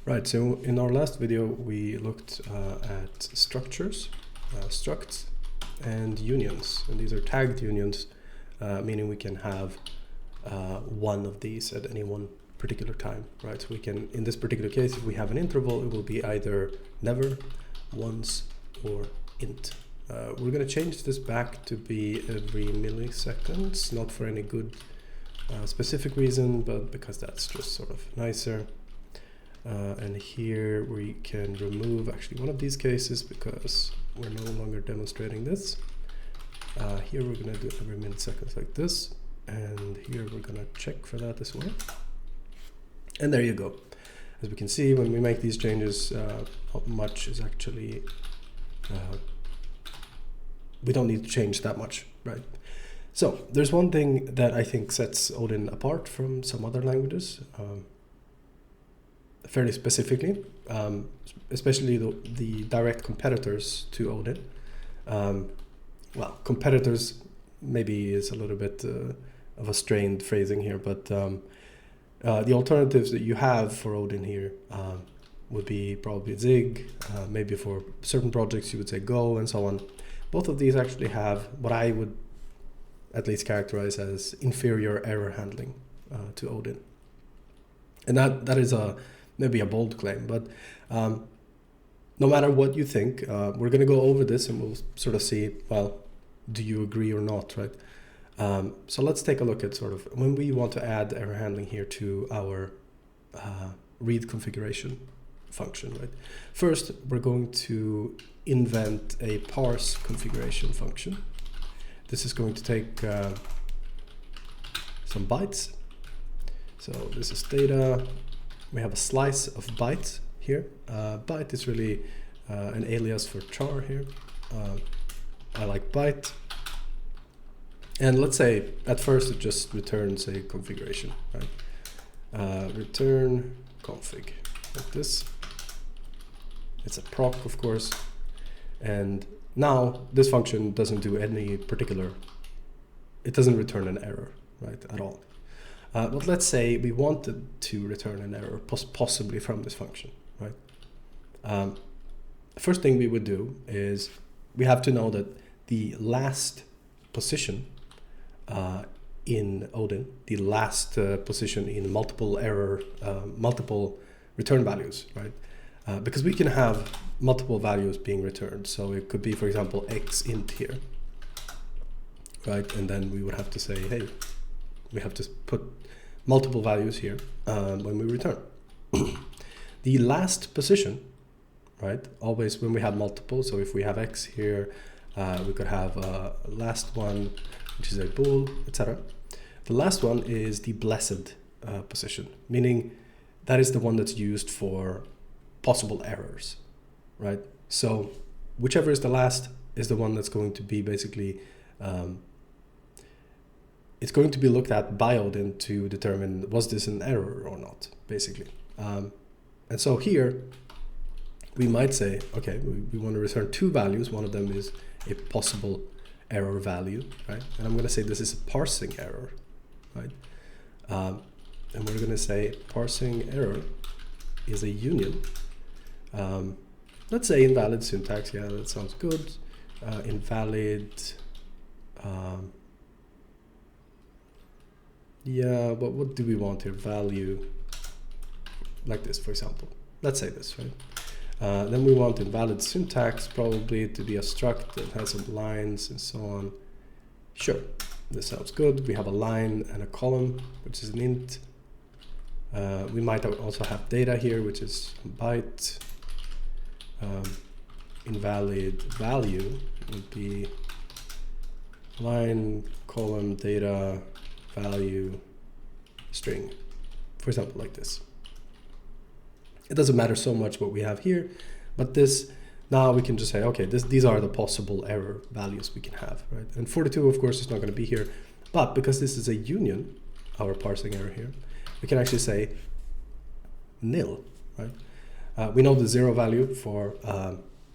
Right, so in our last video we looked at structures, structs, and unions. And these are tagged unions, meaning we can have one of these at any one particular time, right? So we can, in this particular case, if we have an interval, it will be either never, once, or int. We're going to change this back to be every milliseconds, not for any good specific reason, but because that's just sort of nicer. And here we can remove actually one of these cases because we're no longer demonstrating this. Here we're going to do every milliseconds like this, and here we're going to check for that as well. And there you go. As we can see, when we make these changes, not much is actually, we don't need to change that much, right? So there's one thing that I think sets Odin apart from some other languages, fairly specifically, especially the direct competitors to Odin. Well, competitors maybe is a little bit of a strained phrasing here, but the alternatives that you have for Odin here would be probably Zig, maybe for certain projects you would say Go, and so on. Both of these actually have what I would at least characterize as inferior error handling to Odin. And that is maybe a bold claim, but no matter what you think, we're going to go over this and we'll sort of see, well, do you agree or not, right? So let's take a look at sort of when we want to add error handling here to our read configuration function, right? First, we're going to invent a parse configuration function. This is going to take some bytes. So this is data. We have a slice of bytes here. Byte is really an alias for char here. I like byte. And let's say at first it just returns a configuration, right? Return config, like this. It's a proc, of course. And now this function doesn't do any particular, it doesn't return an error, right, at all. But let's say we wanted to return an error, possibly from this function, right? First thing we would do is we have to know that the last position in Odin, the last position in multiple return values, right? Because we can have multiple values being returned. So it could be, for example, x int here, right? And then we would have to say, hey, we have to put multiple values here when we return. The last position, right? Always when we have multiple, so if we have x here, we could have a last one, which is a bool, etc. The last one is the blessed position, meaning that is the one that's used for possible errors, right? So whichever is the last is the one that's going to be basically, it's going to be looked at by Odin to determine was this an error or not, basically. And so here we might say, okay, we want to return two values. One of them is a possible error value, right? And I'm going to say this is a parsing error, right? And we're going to say parsing error is a union. Let's say invalid syntax. Yeah, that sounds good. Invalid. Yeah, but what do we want here? Value, like this, for example. Let's say this, right? Then we want invalid syntax probably to be a struct that has some lines and so on. Sure, this sounds good. We have a line and a column, which is an int. We might also have data here, which is a byte. Invalid value would be line, column, data, value, string, for example, like this. It doesn't matter so much what we have here, but this, now we can just say, okay, these are the possible error values we can have, right? And 42, of course, is not going to be here, but because this is a union, our parsing error here, we can actually say nil, right? We know the zero value for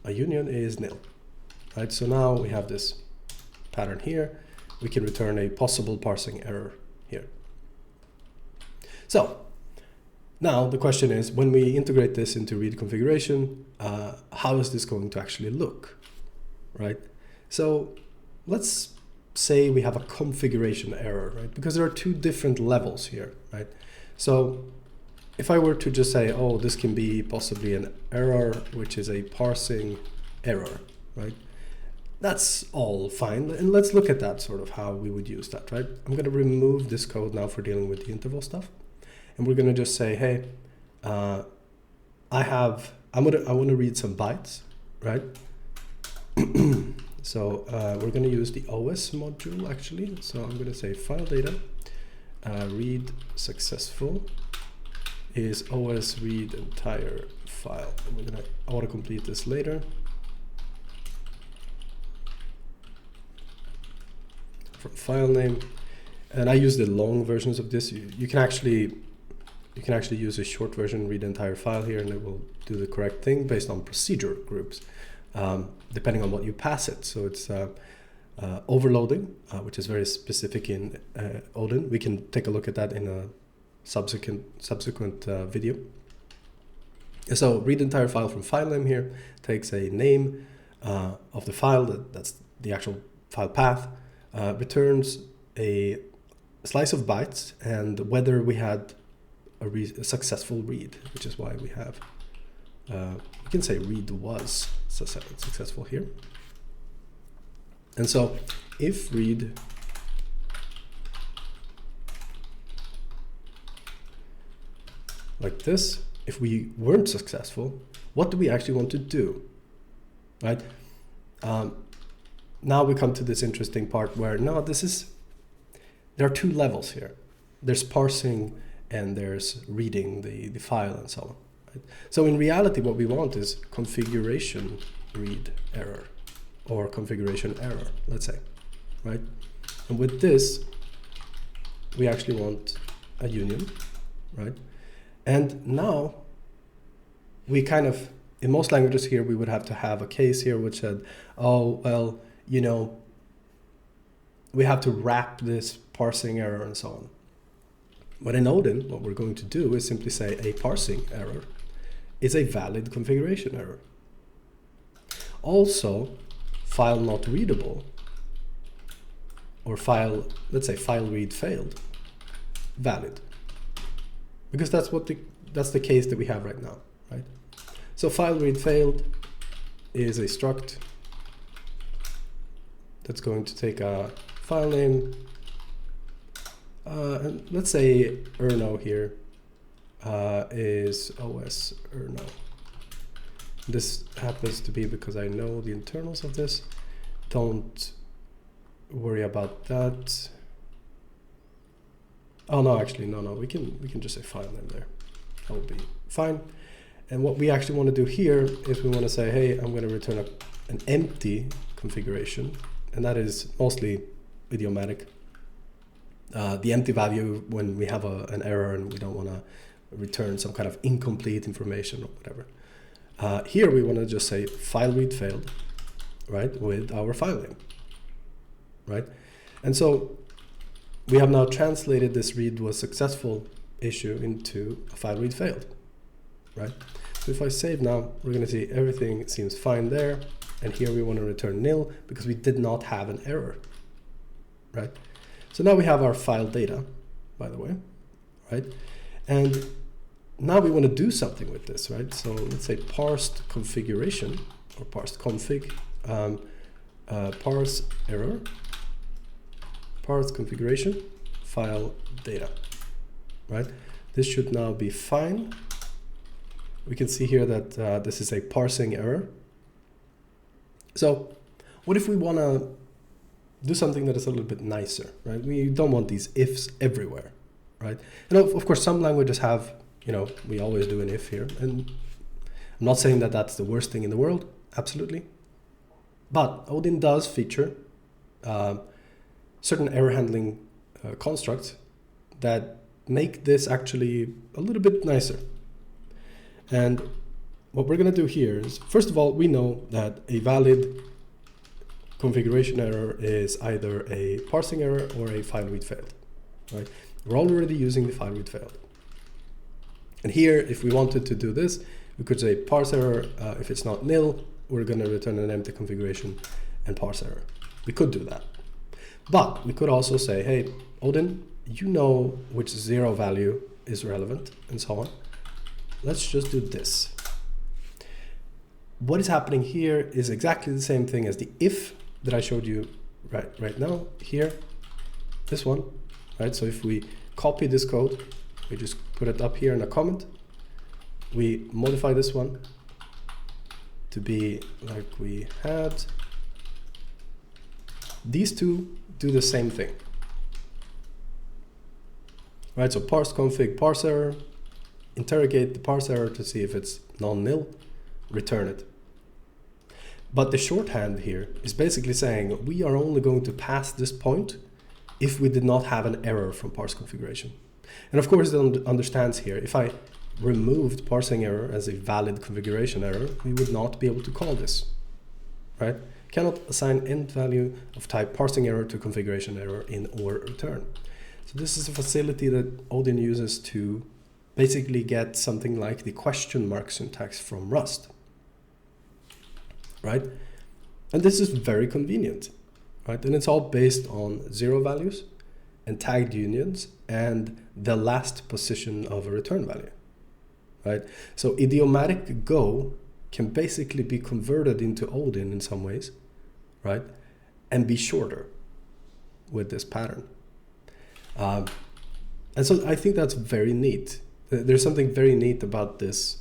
a union is nil, right? So now we have this pattern here. We can return a possible parsing error here. So Now the question is, when we integrate this into read configuration, how is this going to actually look, right? So let's say we have a configuration error, right? Because there are two different levels here, right? So if I were to just say, oh, this can be possibly an error, which is a parsing error, right? That's all fine. And let's look at that, sort of how we would use that, right? I'm going to remove this code now for dealing with the interval stuff. And we're going to just say, hey, I want to read some bytes, right? So we're going to use the OS module actually. So I'm going to say file data, read successful is OS read entire file. And we're going to autocomplete this later. From file name, and I use the long versions of this. You can actually use a short version, read the entire file here, and it will do the correct thing based on procedure groups, depending on what you pass it. So it's overloading, which is very specific in Odin. We can take a look at that in a subsequent video. So read entire file from file name here takes a name of the file, that's the actual file path, returns a slice of bytes and whether we had a successful read, which is why we have, we can say read was successful here. And so if read like this, if we weren't successful, what do we actually want to do, right? Now we come to this interesting part where there are two levels here. There's parsing and there's reading the file and so on. Right? So in reality, what we want is configuration read error or configuration error, let's say, right? And with this, we actually want a union, right? And now we kind of, in most languages here, we would have to have a case here which said, oh, well, you know, we have to wrap this parsing error and so on. But in Odin, what we're going to do is simply say a parsing error is a valid configuration error. Also, file not readable, or file, let's say file read failed, valid. Because that's the case that we have right now, right? So file read failed is a struct that's going to take a file name, and let's say erno here is os erno. This happens to be because I know the internals of this. Don't worry about that. Oh no, actually no, we can just say file name there. That will be fine. And what we actually want to do here is we want to say, hey, I'm going to return an empty configuration. And that is mostly idiomatic. The empty value when we have an error and we don't want to return some kind of incomplete information or whatever. Here we want to just say file read failed, right, with our file name, right? And so we have now translated this read was successful issue into a file read failed, right? So if I save now, we're going to see everything seems fine there. And here we want to return nil because we did not have an error, right? So now we have our file data, by the way, right? And now we want to do something with this, right? So let's say parsed configuration or parsed config, parse error, parse configuration, file data, right? This should now be fine. We can see here that this is a parsing error. So what if we want to do something that is a little bit nicer, right? We don't want these ifs everywhere, right? And of course, some languages have, you know, we always do an if here. And I'm not saying that that's the worst thing in the world, absolutely. But Odin does feature certain error handling constructs that make this actually a little bit nicer. And what we're going to do here is, first of all, we know that a valid configuration error is either a parsing error or a file read failed, right? We're already using the file read failed. And here, if we wanted to do this, we could say parse error. If it's not nil, we're going to return an empty configuration and parse error. We could do that. But we could also say, hey, Odin, you know which 0 value is relevant and so on. Let's just do this. What is happening here is exactly the same thing as the if that I showed you right now here, this one, right? So if we copy this code, we just put it up here in a comment, we modify this one to be like we had. These two do the same thing, right? So parse config parse error, interrogate the parse error to see if it's non-nil, return it. But the shorthand here is basically saying we are only going to pass this point if we did not have an error from parse configuration. And of course it understands here, if I removed parsing error as a valid configuration error, we would not be able to call this, right? Cannot assign end value of type parsing error to configuration error in or return. So this is a facility that Odin uses to basically get something like the question mark syntax from Rust, right? And this is very convenient, right? And it's all based on 0 values and tagged unions and the last position of a return value, right? So idiomatic Go can basically be converted into Odin in some ways, right? And be shorter with this pattern. And so I think that's very neat. There's something very neat about this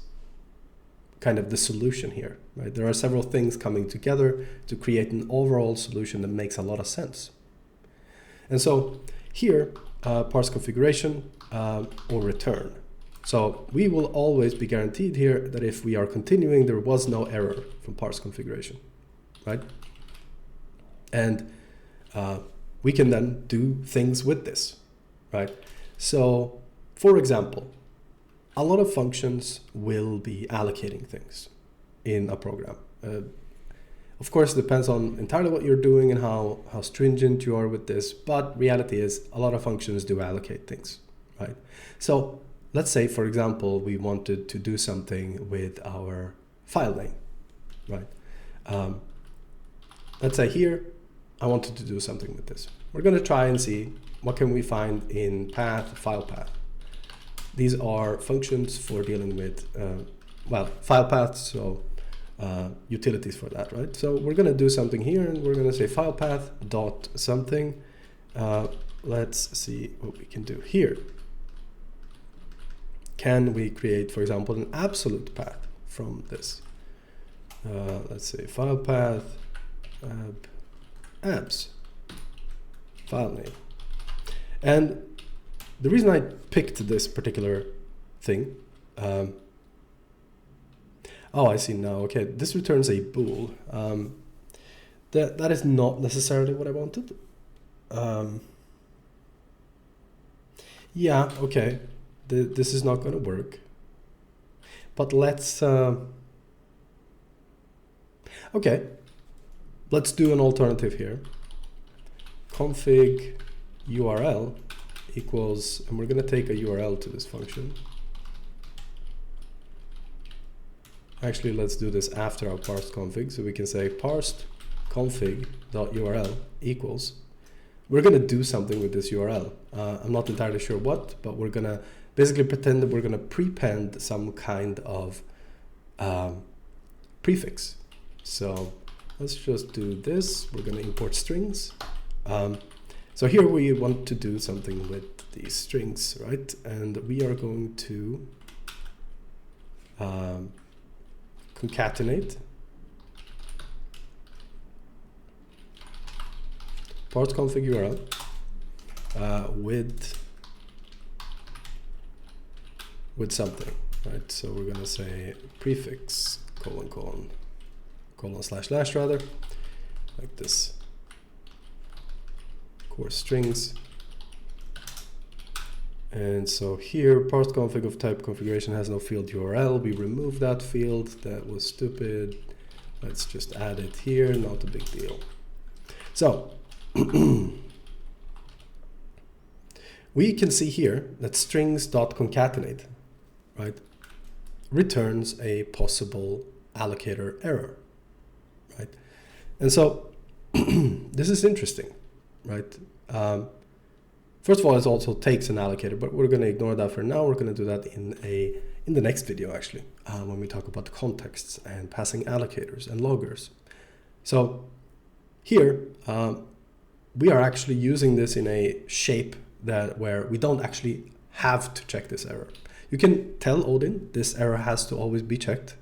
kind of the solution here, right? There are several things coming together to create an overall solution that makes a lot of sense. And so here, parse configuration or return. So we will always be guaranteed here that if we are continuing, there was no error from parse configuration, right? And we can then do things with this, right? So for example, a lot of functions will be allocating things in a program. Of course, it depends on entirely what you're doing and how stringent you are with this, but reality is a lot of functions do allocate things, right? So let's say, for example, we wanted to do something with our file name, right? Let's say here, I wanted to do something with this. We're going to try and see what can we find in path, file path. These are functions for dealing with, file paths, so utilities for that, right? So we're going to do something here, and we're going to say file path dot something. Let's see what we can do here. Can we create, for example, an absolute path from this? Let's say file path abs file name. And the reason I picked this particular thing, oh, I see now. Okay, this returns a bool. That is not necessarily what I wanted. Yeah, okay. This is not going to work. But let's okay. Let's do an alternative here. Config URL equals, and we're going to take a URL to this function. Actually, let's do this after our parsed config. So we can say parsed config.url equals. We're going to do something with this URL. I'm not entirely sure what, but we're going to basically pretend that we're going to prepend some kind of prefix. So let's just do this. We're going to import strings. So here we want to do something with these strings, right? And we are going to concatenate parse config URL with something, right? So we're going to say prefix : / rather, like this. Core strings. And so here, parsed config of type configuration has no field URL. We remove that field. That was stupid. Let's just add it here. Not a big deal. So we can see here that strings.concatenate, right, returns a possible allocator error, right? And so this is interesting, right? First of all, it also takes an allocator, but we're going to ignore that for now. We're going to do that in the next video, actually, when we talk about the contexts and passing allocators and loggers. So here, we are actually using this in a shape where we don't actually have to check this error. You can tell Odin this error has to always be checked.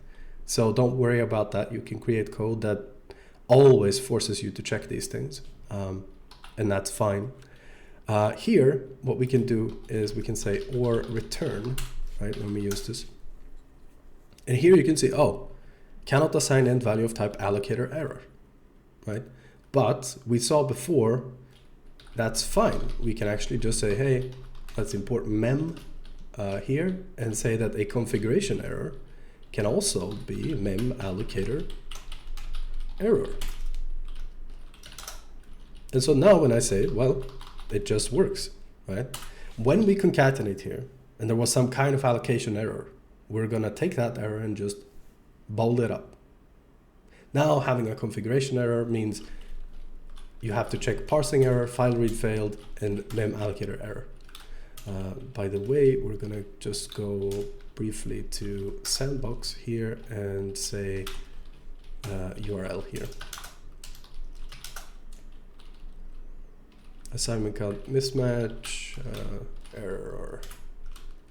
So don't worry about that. You can create code that always forces you to check these things. And that's fine. Here, what we can do is we can say or return, right, when we use this. And here you can see, oh, cannot assign end value of type allocator error, right? But we saw before, that's fine. We can actually just say, hey, let's import mem here and say that a configuration error can also be mem allocator error. And so now when I say, well, it just works, right? When we concatenate here, and there was some kind of allocation error, we're gonna take that error and just bold it up. Now having a configuration error means you have to check parsing error, file read failed, and mem allocator error. By the way, we're gonna just go briefly to sandbox here and say URL here. Assignment count mismatch, error,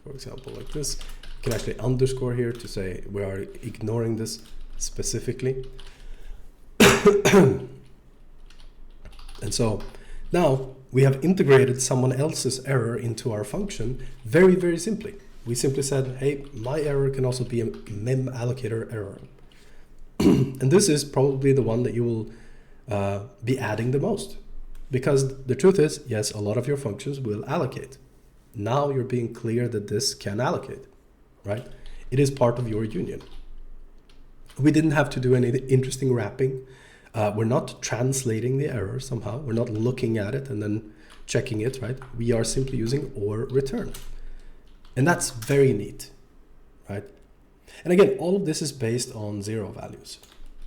for example, like this. You can actually underscore here to say we are ignoring this specifically. And so now we have integrated someone else's error into our function very, very simply. We simply said, hey, my error can also be a mem allocator error. And this is probably the one that you will be adding the most. Because the truth is, yes, a lot of your functions will allocate. Now you're being clear that this can allocate, right? It is part of your union. We didn't have to do any interesting wrapping. We're not translating the error somehow. We're not looking at it and then checking it, right? We are simply using or return. And that's very neat, right? And again, all of this is based on 0 values,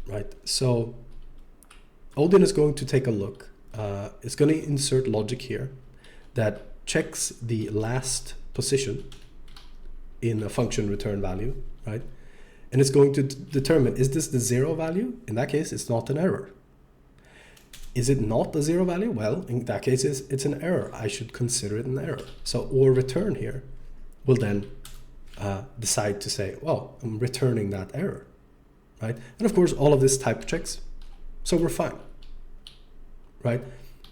right? So Odin is going to take a look. It's going to insert logic here that checks the last position in a function return value, right? And it's going to determine, is this the 0 value? In that case, it's not an error. Is it not a 0 value? Well, in that case, it's an error. I should consider it an error. So or return here will then decide to say, well, I'm returning that error, right? And of course, all of this type checks, so we're fine, right?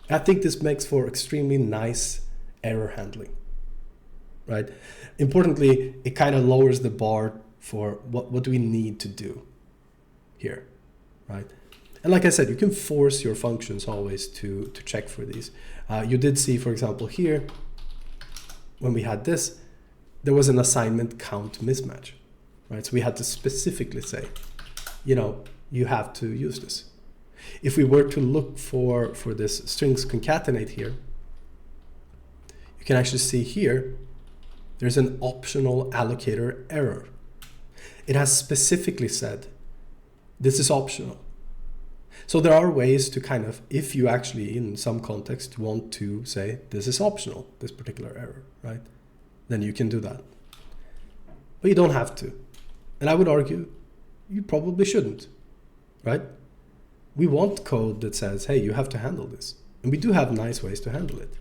I think this makes for extremely nice error handling, right? Importantly, it kind of lowers the bar for what do we need to do here, right? And like I said, you can force your functions always to check for these. You did see, for example, here, when we had this, there was an assignment count mismatch, right? So we had to specifically say, you have to use this. If we were to look for this strings concatenate here, you can actually see here, there's an optional allocator error. It has specifically said, this is optional. So there are ways to kind of, if you actually in some context want to say, this is optional, this particular error, right? Then you can do that. But you don't have to. And I would argue, you probably shouldn't, right? We want code that says, hey, you have to handle this. And we do have nice ways to handle it,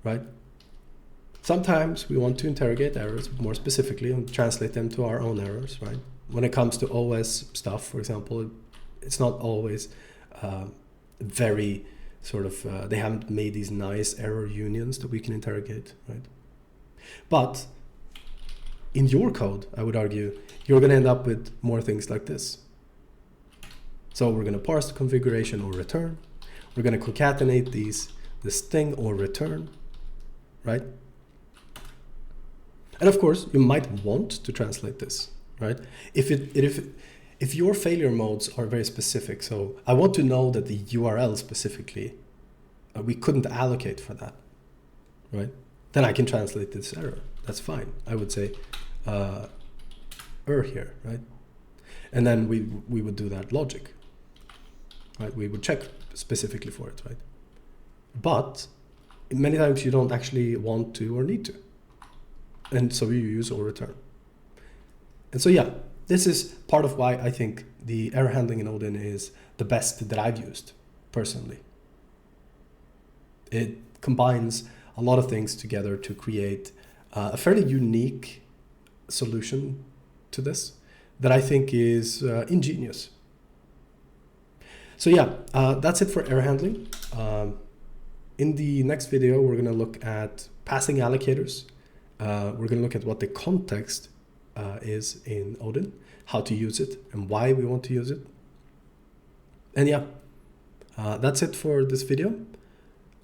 right? Sometimes we want to interrogate errors more specifically and translate them to our own errors, right? When it comes to OS stuff, for example, it's not always very sort of, they haven't made these nice error unions that we can interrogate, right? But in your code, I would argue, you're going to end up with more things like this. So we're going to parse the configuration or return. We're going to concatenate this thing or return, right? And of course, you might want to translate this, right? If your failure modes are very specific, so I want to know that the URL specifically, we couldn't allocate for that, right? then I can translate this error. That's fine. I would say here, right? And then we would do that logic, right? We would check specifically for it, right? But many times you don't actually want to or need to. And so you use or return. And so yeah, this is part of why I think the error handling in Odin is the best that I've used personally. It combines a lot of things together to create a fairly unique solution to this that I think is ingenious. So yeah, that's it for error handling. In the next video, we're going to look at passing allocators. We're going to look at what the context is in Odin, how to use it, and why we want to use it. And yeah, that's it for this video.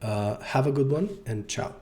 Have a good one, and ciao.